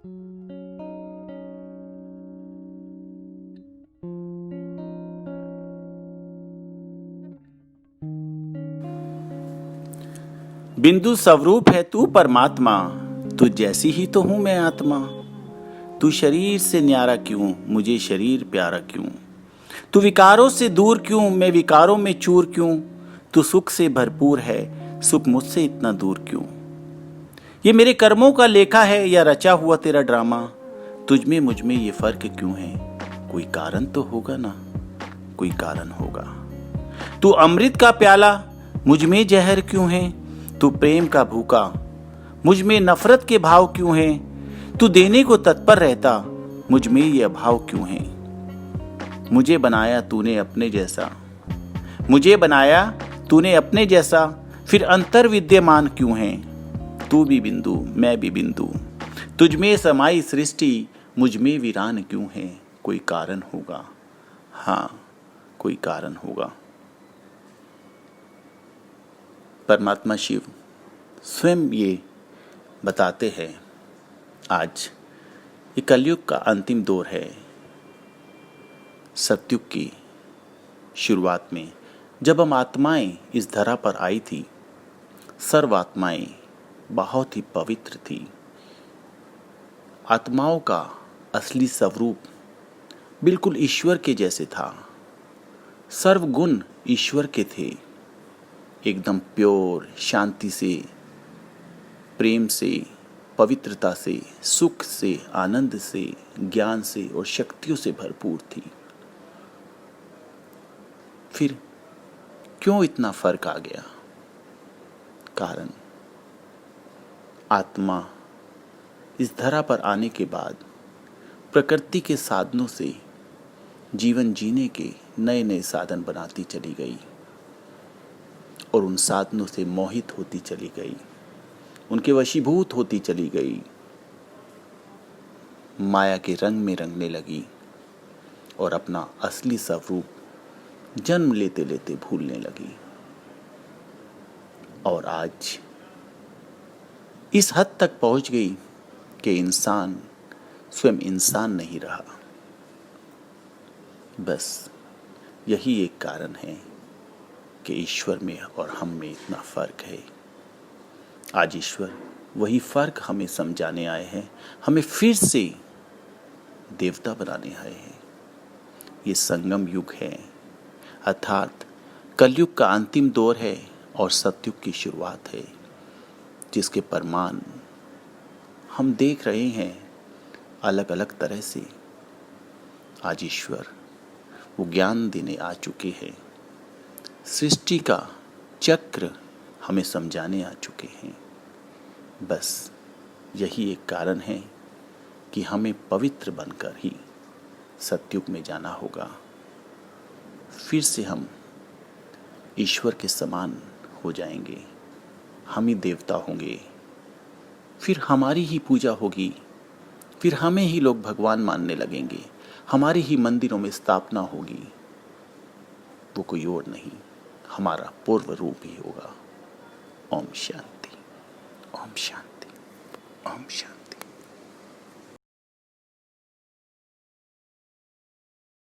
बिंदु स्वरूप है तू परमात्मा, तू जैसी ही तो हूं मैं आत्मा। तू शरीर से न्यारा क्यों, मुझे शरीर प्यारा क्यों। तू विकारों से दूर क्यों, मैं विकारों में चूर क्यों। तू सुख से भरपूर है, सुख मुझसे इतना दूर क्यों। ये मेरे कर्मों का लेखा है या रचा हुआ तेरा ड्रामा। तुझ में मुझ में ये फर्क क्यों है, कोई कारण तो होगा ना, कोई कारण होगा। तू अमृत का प्याला, मुझ में जहर क्यों है। तू प्रेम का भूखा, मुझ में नफरत के भाव क्यों हैं। तू देने को तत्पर रहता, मुझ में ये अभाव क्यों है। मुझे बनाया तूने अपने जैसा, मुझे बनाया तूने अपने जैसा, फिर अंतर विद्यमान क्यों है। तू भी बिंदु मैं भी बिंदु, तुझ में समाई सृष्टि मुझ में वीरान क्यों है, कोई कारण होगा। हाँ, कोई कारण होगा। परमात्मा शिव स्वयं ये बताते हैं। आज ये कलयुग का अंतिम दौर है। सतयुग की शुरुआत में जब हम आत्माएं इस धरा पर आई थी, सर्व आत्माएं बहुत ही पवित्र थी। आत्माओं का असली स्वरूप बिल्कुल ईश्वर के जैसे था। सर्व गुण ईश्वर के थे, एकदम प्योर, शांति से, प्रेम से, पवित्रता से, सुख से, आनंद से, ज्ञान से और शक्तियों से भरपूर थी। फिर क्यों इतना फर्क आ गया? कारण आत्मा इस धरा पर आने के बाद प्रकृति के साधनों से जीवन जीने के नए नए साधन बनाती चली गई और उन साधनों से मोहित होती चली गई, उनके वशीभूत होती चली गई, माया के रंग में रंगने लगी और अपना असली स्वरूप जन्म लेते लेते भूलने लगी। और आज इस हद तक पहुंच गई कि इंसान स्वयं इंसान नहीं रहा। बस यही एक कारण है कि ईश्वर में और हम में इतना फर्क है। आज ईश्वर वही फर्क हमें समझाने आए हैं, हमें फिर से देवता बनाने आए हैं। ये संगम युग है, अर्थात कलयुग का अंतिम दौर है और सतयुग की शुरुआत है, जिसके प्रमाण हम देख रहे हैं अलग अलग तरह से। आज ईश्वर वो ज्ञान देने आ चुके हैं, सृष्टि का चक्र हमें समझाने आ चुके हैं। बस यही एक कारण है कि हमें पवित्र बनकर ही सतयुग में जाना होगा। फिर से हम ईश्वर के समान हो जाएंगे, हम ही देवता होंगे, फिर हमारी ही पूजा होगी, फिर हमें ही लोग भगवान मानने लगेंगे, हमारी ही मंदिरों में स्थापना होगी। वो कोई और नहीं, हमारा पूर्व रूप ही होगा। ओम शांति, ओम शांति, ओम शांति।